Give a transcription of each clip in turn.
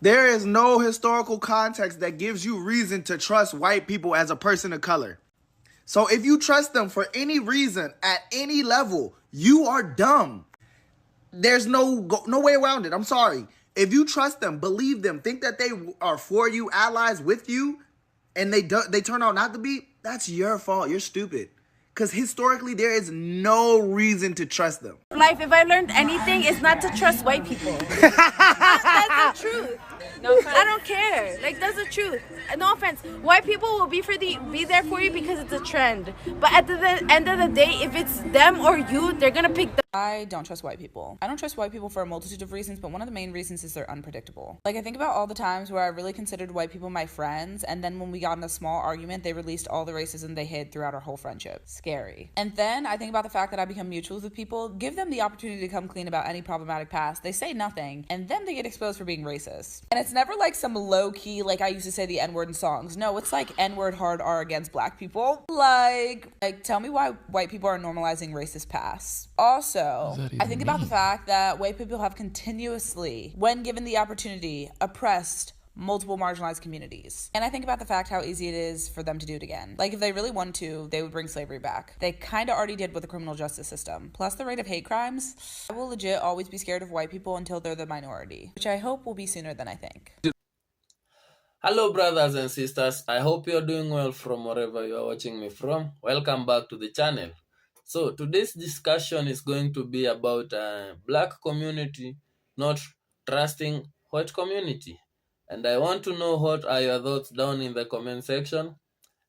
There is no historical context that gives you reason to trust white people as a person of color. So if you trust them for any reason at any level, you are dumb. There's no way around it. I'm sorry. If you trust them, believe them, think that they are for you, allies with you, and they turn out not to be, that's your fault. You're stupid. Because historically, there is no reason to trust them. Life, if I learned anything, it's not to trust white people. That's the truth. No, I don't care. Like, that's the truth. No offense. White people will be there for you because it's a trend. But at the end of the day, if it's them or you, they're gonna pick the. I don't trust white people. I don't trust white people for a multitude of reasons, but one of the main reasons is they're unpredictable. Like, I think about all the times where I really considered white people my friends, and then when we got in a small argument, they released all the racism they hid throughout our whole friendship. Scary. And then I think about the fact that I become mutuals with people, give them the opportunity to come clean about any problematic past. They say nothing, and then they get exposed for being racist. And it's never like some low-key, like I used to say the N-word in songs. No, it's like N-word hard R against black people. Like tell me why white people are normalizing racist past. Also, I think about the fact that white people have continuously, when given the opportunity, oppressed multiple marginalized communities. And I think about the fact how easy it is for them to do it again. Like, if they really wanted to, they would bring slavery back. They kind of already did with the criminal justice system. Plus the rate of hate crimes. I will legit always be scared of white people until they're the minority, which I hope will be sooner than I think. Hello brothers and sisters, I hope you're doing well from wherever you are watching me from. Welcome back to the channel. So today's discussion is going to be about black community not trusting white community. And I want to know what are your thoughts down in the comment section.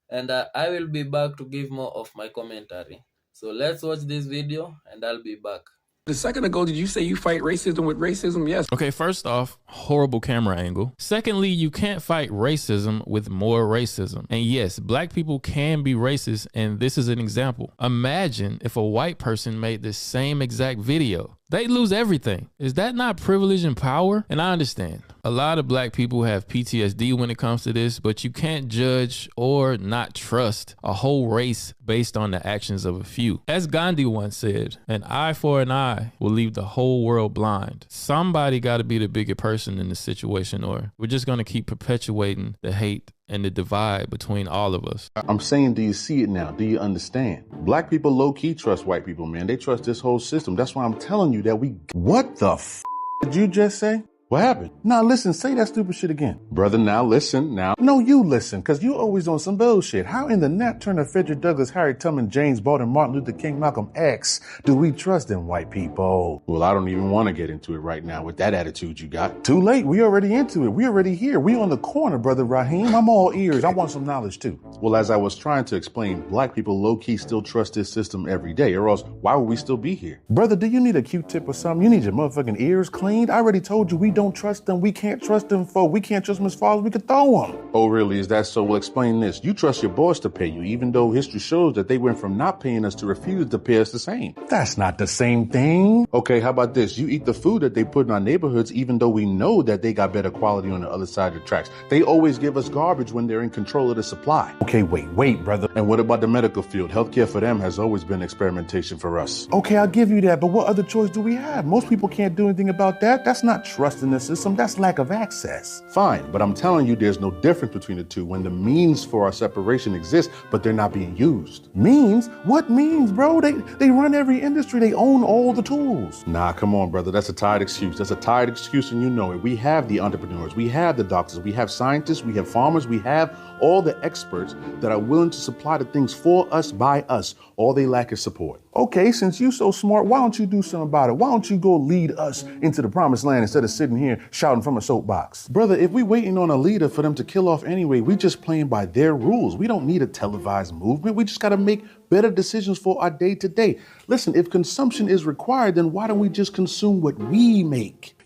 And I will be back to give more of my commentary. So let's watch this video and I'll be back. A second ago, did you say you fight racism with racism? Yes. Okay, first off, horrible camera angle. Secondly, you can't fight racism with more racism. And yes, black people can be racist, and this is an example. Imagine if a white person made this same exact video. They'd lose everything. Is that not privilege and power? And I understand. A lot of black people have PTSD when it comes to this, but you can't judge or not trust a whole race based on the actions of a few. As Gandhi once said, an eye for an eye will leave the whole world blind. Somebody got to be the bigger person in the situation, or we're just going to keep perpetuating the hate and the divide between all of us. I'm saying, do you see it now? Do you understand? Black people low-key trust white people, man. They trust this whole system. That's why I'm telling you that What the did you just say? What happened? Now listen, say that stupid shit again. Brother, now listen, now. No, you listen, because you always on some bullshit. How in the Nat Turner, Frederick Douglass, Harry Tubman, James Baldwin, Martin Luther King, Malcolm X do we trust them white people? Well, I don't even want to get into it right now with that attitude you got. Too late. We already into it. We already here. We on the corner, Brother Raheem. I'm all ears. I want some knowledge too. Well, as I was trying to explain, black people low-key still trust this system every day, or else why would we still be here? Brother, do you need a Q-tip or something? You need your motherfucking ears cleaned? I already told you we don't trust them. We can't trust them, we can't trust them as far as we could throw them. Oh, really? Is that so? Well, explain this. You trust your boss to pay you, even though history shows that they went from not paying us to refuse to pay us the same. That's not the same thing. Okay, how about this? You eat the food that they put in our neighborhoods, even though we know that they got better quality on the other side of the tracks. They always give us garbage when they're in control of the supply. Okay, wait, brother. And what about the medical field? Healthcare for them has always been experimentation for us. Okay, I'll give you that, but what other choice do we have? Most people can't do anything about that. That's not trust in the system. That's lack of access. Fine, but I'm telling you there's no difference between the two when the means for our separation exist, but they're not being used. Means? What means, bro? They run every industry. They own all the tools. Nah, come on, brother. That's a tired excuse. That's a tired excuse, and you know it. We have the entrepreneurs. We have the doctors. We have scientists. We have farmers. We have all the experts that are willing to supply the things for us, by us. All they lack is support. Okay, since you're so smart, why don't you do something about it? Why don't you go lead us into the promised land instead of sitting here shouting from a soapbox? Brother, if we waiting on a leader for them to kill off anyway, we just playing by their rules. We don't need a televised movement. We just got to make better decisions for our day to day. Listen, if consumption is required, then why don't we just consume what we make?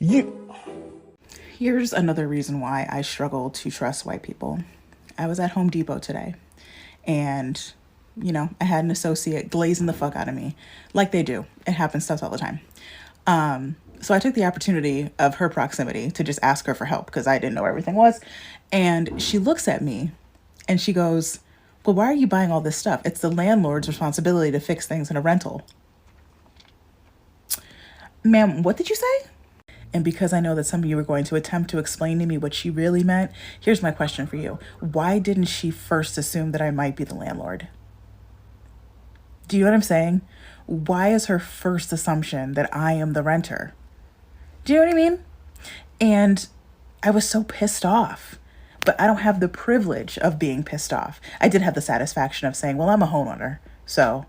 Here's another reason why I struggle to trust white people. I was at Home Depot today, and I had an associate glazing the fuck out of me, like they do. It happens to us all the time. So I took the opportunity of her proximity to just ask her for help because I didn't know where everything was. And she looks at me and she goes, "Well, why are you buying all this stuff? It's the landlord's responsibility to fix things in a rental." Ma'am, what did you say? And because I know that some of you were going to attempt to explain to me what she really meant, here's my question for you. Why didn't she first assume that I might be the landlord? Do you know what I'm saying? Why is her first assumption that I am the renter? Do you know what I mean? And I was so pissed off. But I don't have the privilege of being pissed off. I did have the satisfaction of saying, well, I'm a homeowner, so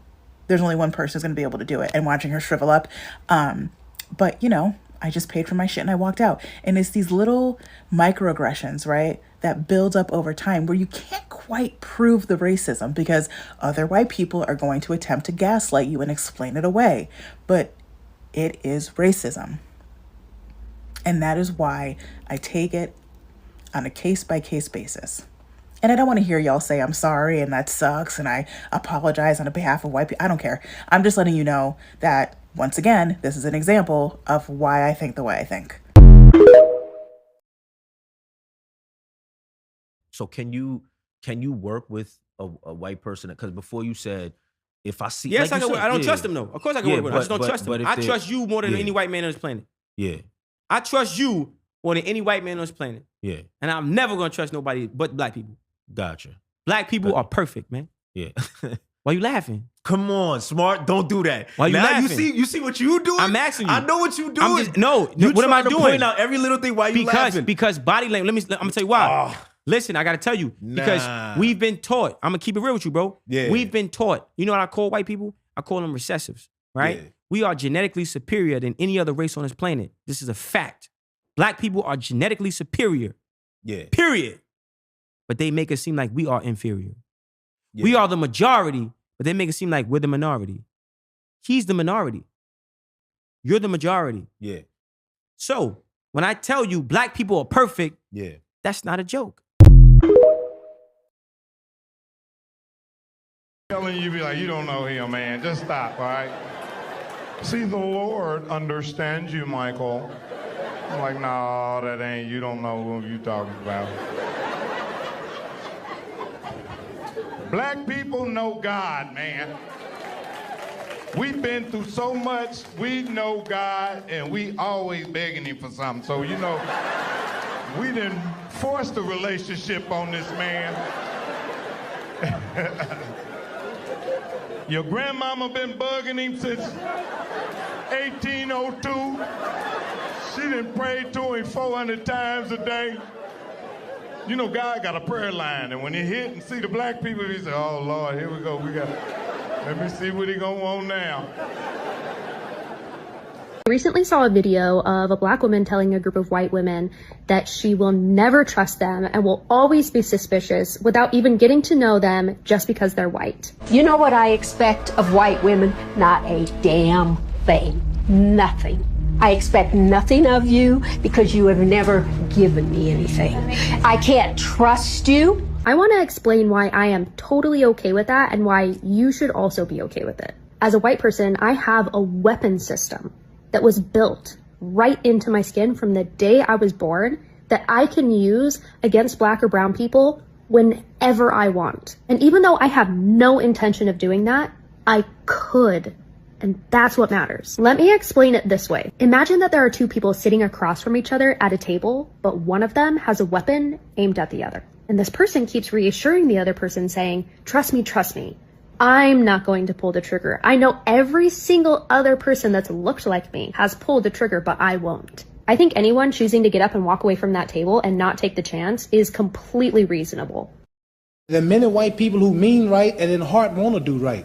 there's only one person who's going to be able to do it, and watching her shrivel up. But, you know, I just paid for my shit and I walked out. And it's these little microaggressions, right, that build up over time where you can't quite prove the racism because other white people are going to attempt to gaslight you and explain it away. But it is racism. And that is why I take it on a case-by-case basis. And I don't want to hear y'all say, I'm sorry, and that sucks, and I apologize on behalf of white people. I don't care. I'm just letting you know that, once again, this is an example of why I think the way I think. So can you work with a white person? Because before you said, if I see... Yes, like I can. said, I don't trust him, though. Of course I can work with him. I just don't trust him. I trust you more than any white man on this planet. Yeah. I trust you more than any white man on this planet. Yeah. And I'm never going to trust nobody but black people. Gotcha. Black people are perfect, man. Yeah. Why you laughing? Come on, smart. Don't do that. Why you laughing? You see what you doing? I'm asking you. I know what you doing. What am I doing? Point out every little thing. Why you laughing? Because body language. I'm gonna tell you why. Listen, I gotta tell you because we've been taught. I'm gonna keep it real with you, bro. Yeah. We've been taught. You know what I call white people? I call them recessives. Right? Yeah. We are genetically superior than any other race on this planet. This is a fact. Black people are genetically superior. Yeah. Period. But they make it seem like we are inferior. Yeah. We are the majority, but they make it seem like we're the minority. He's the minority. You're the majority. Yeah. So when I tell you black people are perfect, Yeah. that's not a joke. Telling you, be like, you don't know him, man. Just stop, all right? See, the Lord understands you, Michael. I'm like, no, that ain't, you don't know who you talking about. Black people know God, man. We've been through so much, we know God, and we always begging him for something. So, you know, we didn't force the relationship on this man. Your grandmama been bugging him since 1802. She done prayed to him 400 times a day. You know, God got a prayer line, and when he hit and see the black people, he said, oh, Lord, here we go. Let me see what he gonna want now. I recently saw a video of a black woman telling a group of white women that she will never trust them and will always be suspicious without even getting to know them just because they're white. You know what I expect of white women? Not a damn thing. Nothing. I expect nothing of you because you have never given me anything. I can't trust you. I want to explain why I am totally okay with that and why you should also be okay with it. As a white person, I have a weapon system that was built right into my skin from the day I was born that I can use against black or brown people whenever I want. And even though I have no intention of doing that, I could. And that's what matters. Let me explain it this way. Imagine that there are two people sitting across from each other at a table, but one of them has a weapon aimed at the other. And this person keeps reassuring the other person saying, trust me. I'm not going to pull the trigger. I know every single other person that's looked like me has pulled the trigger, but I won't. I think anyone choosing to get up and walk away from that table and not take the chance is completely reasonable. There are many white people who mean right and in heart want to do right,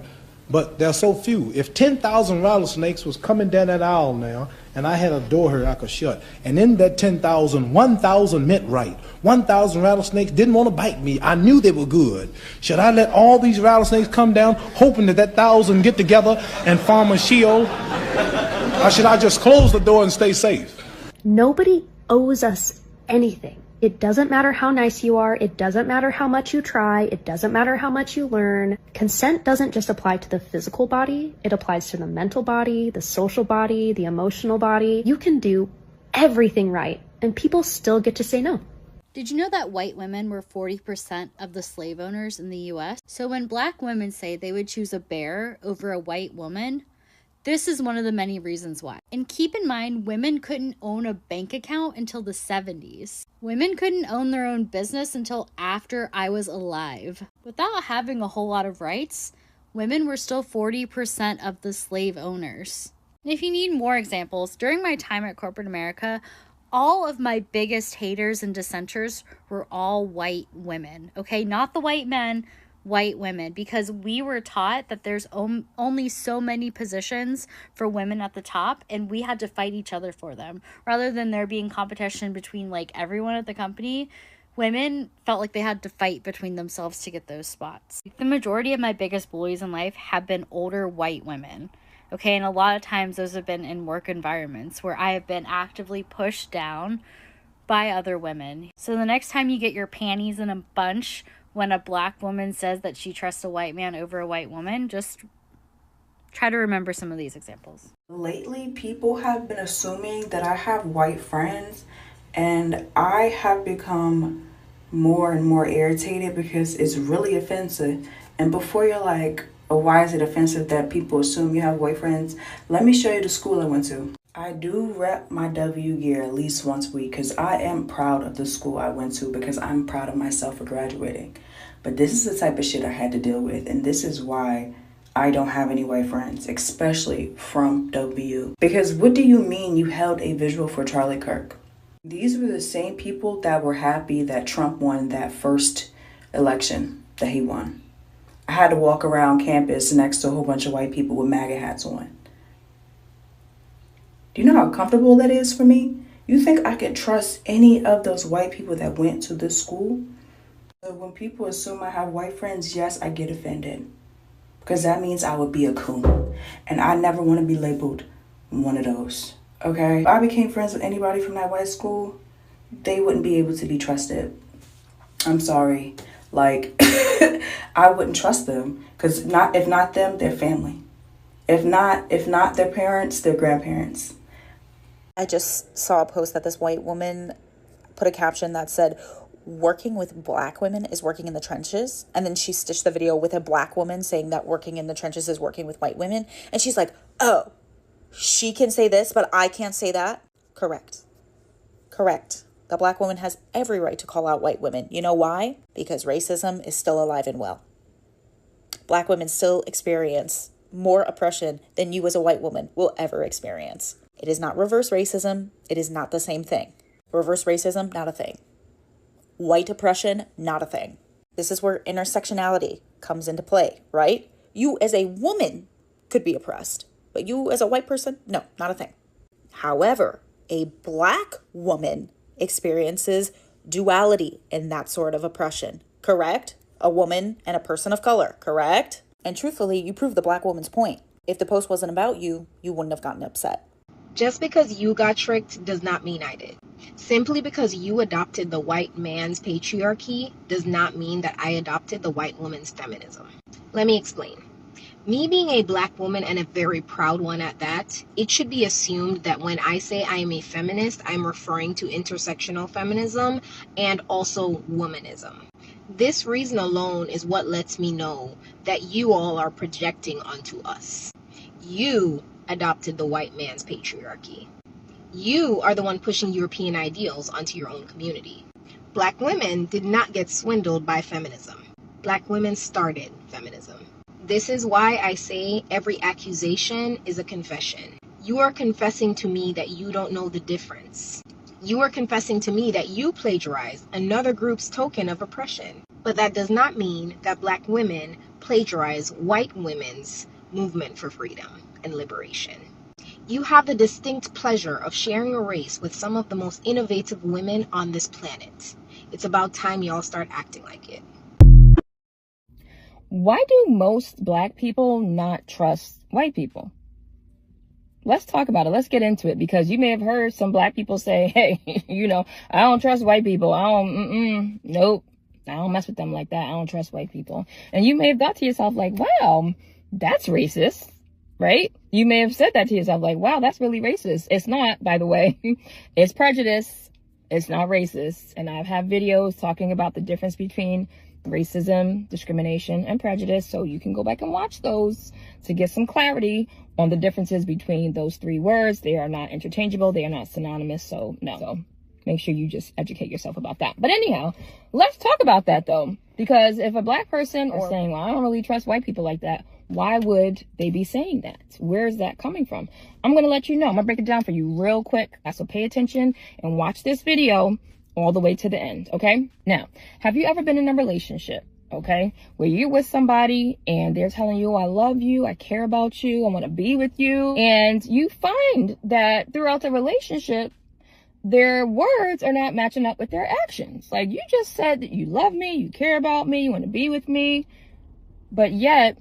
but there are so few. If 10,000 rattlesnakes was coming down that aisle now, and I had a door here I could shut, and in that 10,000, 1,000 meant right. 1,000 rattlesnakes didn't want to bite me. I knew they were good. Should I let all these rattlesnakes come down, hoping that 1,000 get together and form a shield? Or should I just close the door and stay safe? Nobody owes us anything. It doesn't matter how nice you are. It doesn't matter how much you try. It doesn't matter how much you learn. Consent doesn't just apply to the physical body. It applies to the mental body, the social body, the emotional body. You can do everything right, and people still get to say no. Did you know that white women were 40% of the slave owners in the US? So when black women say they would choose a bear over a white woman, This is one of the many reasons why. And keep in mind, women couldn't own a bank account until the 70s. Women couldn't own their own business until after I was alive. Without having a whole lot of rights, women were still 40% of the slave owners. And if you need more examples, during my time at corporate America, all of my biggest haters and dissenters were all white women, okay? Not the white men, white women, because we were taught that there's only so many positions for women at the top, and we had to fight each other for them. Rather than there being competition between like everyone at the company, women felt like they had to fight between themselves to get those spots. The majority of my biggest bullies in life have been older white women. Okay, and a lot of times those have been in work environments where I have been actively pushed down by other women. So the next time you get your panties in a bunch when a black woman says that she trusts a white man over a white woman, just try to remember some of these examples. Lately, people have been assuming that I have white friends, and I have become more and more irritated because it's really offensive. And before you're like, oh, why is it offensive that people assume you have white friends? Let me show you the school I went to. I do rep my W gear at least once a week because I am proud of the school I went to, because I'm proud of myself for graduating. But this is the type of shit I had to deal with, and this is why I don't have any white friends, especially from W. Because what do you mean you held a visual for Charlie Kirk? These were the same people that were happy that Trump won that first election that he won. I had to walk around campus next to a whole bunch of white people with MAGA hats on. Do you know how comfortable that is for me? You think I could trust any of those white people that went to this school? So when people assume I have white friends, yes, I get offended. Because that means I would be a coon. And I never want to be labeled one of those. Okay? If I became friends with anybody from that white school, they wouldn't be able to be trusted. I'm sorry. Like, I wouldn't trust them. Because if not them, their family. If not their parents, their grandparents. I just saw a post that this white woman put a caption that said, working with black women is working in the trenches. And then she stitched the video with a black woman saying that working in the trenches is working with white women. And she's like, oh, she can say this, but I can't say that. Correct. The black woman has every right to call out white women. You know why? Because racism is still alive and well. Black women still experience more oppression than you as a white woman will ever experience. It is not reverse racism. It is not the same thing. Reverse racism, not a thing. White oppression, not a thing. This is where intersectionality comes into play, right? You as a woman could be oppressed, but you as a white person, no, not a thing. However, a black woman experiences duality in that sort of oppression, correct? A woman and a person of color, correct? And truthfully, you proved the black woman's point. If the post wasn't about you, you wouldn't have gotten upset. Just because you got tricked does not mean I did. Simply because you adopted the white man's patriarchy does not mean that I adopted the white woman's feminism. Let me explain. Me being a black woman, and a very proud one at that, it should be assumed that when I say I am a feminist, I'm referring to intersectional feminism and also womanism. This reason alone is what lets me know that you all are projecting onto us. You adopted the white man's patriarchy. You are the one pushing European ideals onto your own community. Black women did not get swindled by feminism. Black women started feminism. This is why I say every accusation is a confession. You are confessing to me that you don't know the difference. You are confessing to me that you plagiarized another group's token of oppression. But that does not mean that black women plagiarize white women's movement for freedom and liberation. You have the distinct pleasure of sharing a race with some of the most innovative women on this planet. It's about time y'all start acting like it. Why do most black people not trust white people? Let's talk about it. Let's get into it, because you may have heard some black people say, hey, I don't trust white people. Nope. I don't mess with them like that. I don't trust white people. And you may have thought to yourself like, wow, that's racist, right? You may have said that to yourself like, wow, that's really racist. It's not, by the way. It's prejudice. It's not racist. And I've had videos talking about the difference between racism, discrimination, and prejudice. So you can go back and watch those to get some clarity on the differences between those three words. They are not interchangeable. They are not synonymous. So no. So make sure you just educate yourself about that. But anyhow, let's talk about that though. Because if a black person is saying, well, I don't really trust white people like that, why would they be saying that? Where is that coming from? I'm going to let you know. I'm going to break it down for you real quick. So pay attention and watch this video all the way to the end, okay? Now, have you ever been in a relationship, okay, where you're with somebody and they're telling you, I love you, I care about you, I want to be with you, and you find that throughout the relationship, their words are not matching up with their actions. Like, you just said that you love me, you care about me, you want to be with me, but yet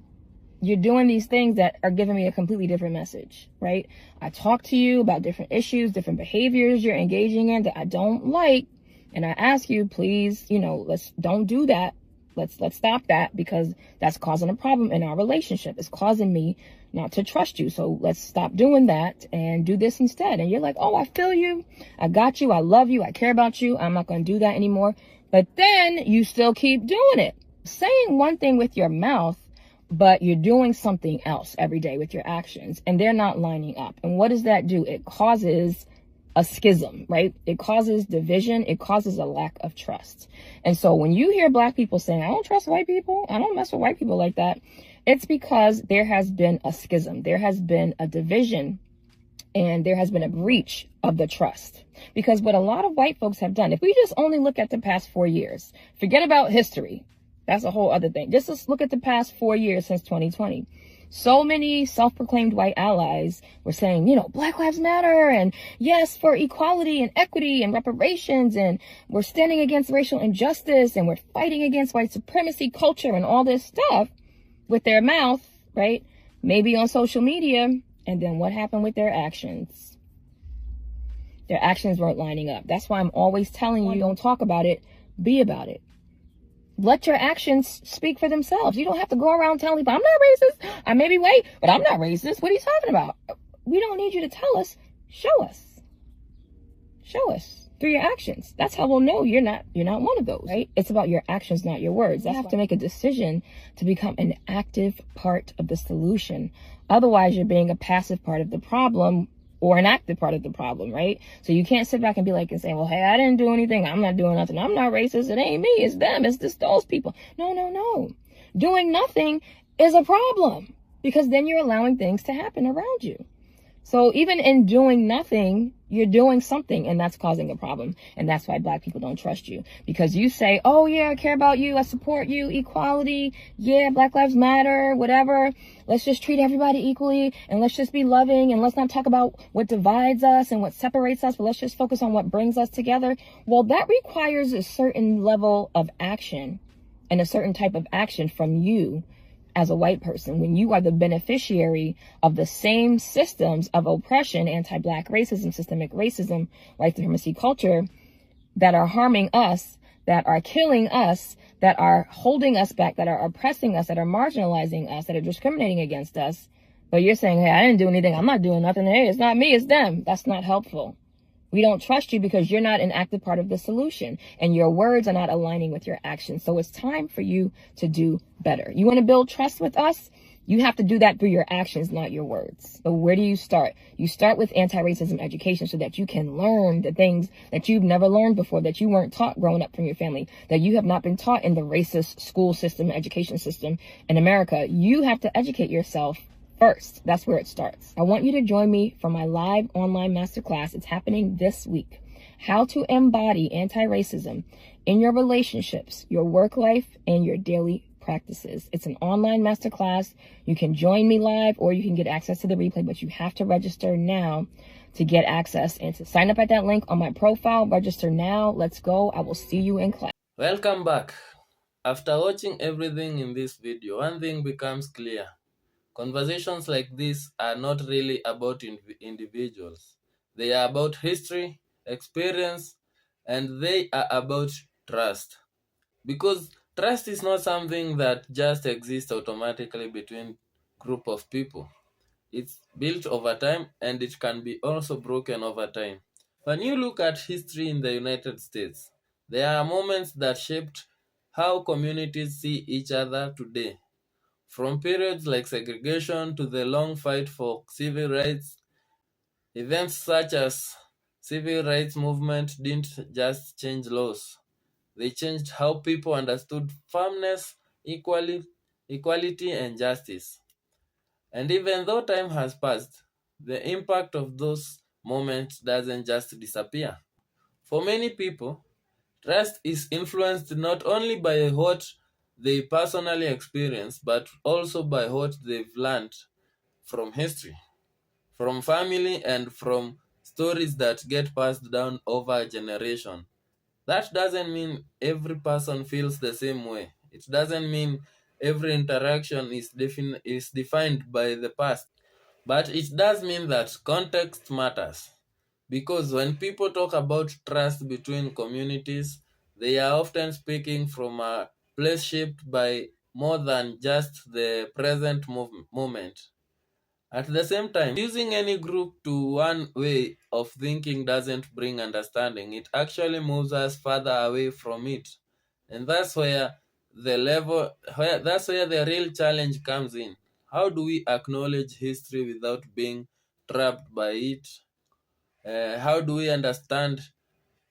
you're doing these things that are giving me a completely different message, right? I talk to you about different issues, different behaviors you're engaging in that I don't like, and I ask you, please, let's don't do that. Let's stop that, because that's causing a problem in our relationship. It's causing me not to trust you. So let's stop doing that and do this instead. And you're like, oh, I feel you. I got you. I love you. I care about you. I'm not going to do that anymore. But then you still keep doing it. Saying one thing with your mouth, but you're doing something else every day with your actions, and they're not lining up. And what does that do? It causes a schism, right? It causes division. It causes a lack of trust. And so when you hear black people saying, I don't trust white people, I don't mess with white people like that, it's because there has been a schism. There has been a division, and there has been a breach of the trust. Because what a lot of white folks have done, if we just only look at the past 4 years, forget about history. That's a whole other thing. Just look at the past 4 years since 2020. So many self-proclaimed white allies were saying, Black Lives Matter, and yes, for equality and equity and reparations, and we're standing against racial injustice, and we're fighting against white supremacy culture and all this stuff with their mouth, right? Maybe on social media. And then what happened with their actions? Their actions weren't lining up. That's why I'm always telling you, don't talk about it, be about it. Let your actions speak for themselves. You don't have to go around telling people, I'm not racist. I may be white, but I'm not racist. What are you talking about? We don't need you to tell us. Show us. Show us through your actions. That's how we'll know you're not one of those, right? It's about your actions, not your words. You have to make a decision to become an active part of the solution. Otherwise, you're being a passive part of the problem, or an active part of the problem, right? So you can't sit back and be like and say, well, hey, I didn't do anything. I'm not doing nothing. I'm not racist. It ain't me. It's them. It's just those people. No. Doing nothing is a problem, because then you're allowing things to happen around you. So even in doing nothing, you're doing something, and that's causing a problem. And that's why black people don't trust you, because you say, oh yeah, I care about you. I support you. Equality. Yeah, Black Lives Matter, whatever. Let's just treat everybody equally, and let's just be loving, and let's not talk about what divides us and what separates us, but let's just focus on what brings us together. Well, that requires a certain level of action and a certain type of action from you as a white person, when you are the beneficiary of the same systems of oppression, anti-black racism, systemic racism, white supremacy culture, that are harming us, that are killing us, that are holding us back, that are oppressing us, that are marginalizing us, that are discriminating against us. But you're saying, hey, I didn't do anything. I'm not doing nothing. Hey, it's not me, it's them. That's not helpful. We don't trust you because you're not an active part of the solution, and your words are not aligning with your actions. So it's time for you to do better. You want to build trust with us? You have to do that through your actions, not your words. So where do you start? You start with anti-racism education, so that you can learn the things that you've never learned before, that you weren't taught growing up from your family, that you have not been taught in the racist school system, education system in America. You have to educate yourself first. That's where it starts. I want you to join me for my live online masterclass. It's happening this week. How to embody anti-racism in your relationships, your work life, and your daily practices. It's an online masterclass. You can join me live, or you can get access to the replay, but you have to register now to get access, and to sign up at that link on my profile. Register now. Let's go. I will see you in class. Welcome back. After watching everything in this video, one thing becomes clear. Conversations like this are not really about individuals. They are about history, experience, and they are about trust. Because trust is not something that just exists automatically between group of people. It's built over time, and it can be also broken over time. When you look at history in the United States, there are moments that shaped how communities see each other today. From periods like segregation to the long fight for civil rights, events such as civil rights movement didn't just change laws. They changed how people understood fairness, equality, and justice. And even though time has passed, the impact of those moments doesn't just disappear. For many people, trust is influenced not only by what they personally experience, but also by what they've learned from history, from family, and from stories that get passed down over a generation. That doesn't mean every person feels the same way. It doesn't mean every interaction is defined by the past. But it does mean that context matters. Because when people talk about trust between communities, they are often speaking from a place shaped by more than just the present moment. At the same time, using any group to one way of thinking doesn't bring understanding. It actually moves us further away from it. And that's where the real challenge comes in. How do we acknowledge history without being trapped by it? How do we understand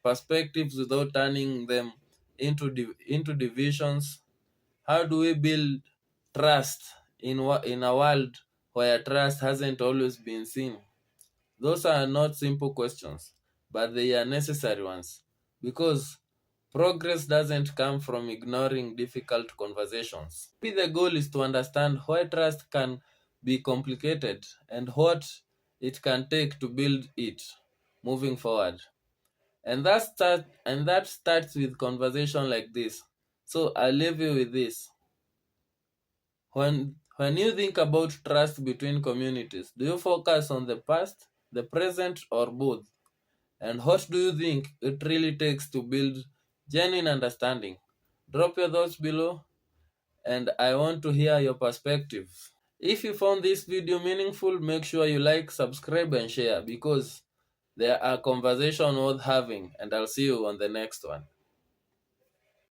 perspectives without turning them into divisions? How do we build trust in a world where trust hasn't always been seen? Those are not simple questions, but they are necessary ones because progress doesn't come from ignoring difficult conversations. Maybe the goal is to understand why trust can be complicated and what it can take to build it moving forward. And that starts with conversation like this. So I'll leave you with this. When you think about trust between communities, do you focus on the past, the present, or both? And what do you think it really takes to build genuine understanding? Drop your thoughts below, and I want to hear your perspective. If you found this video meaningful, make sure you like, subscribe, and share because there are conversations worth having, and I'll see you on the next one.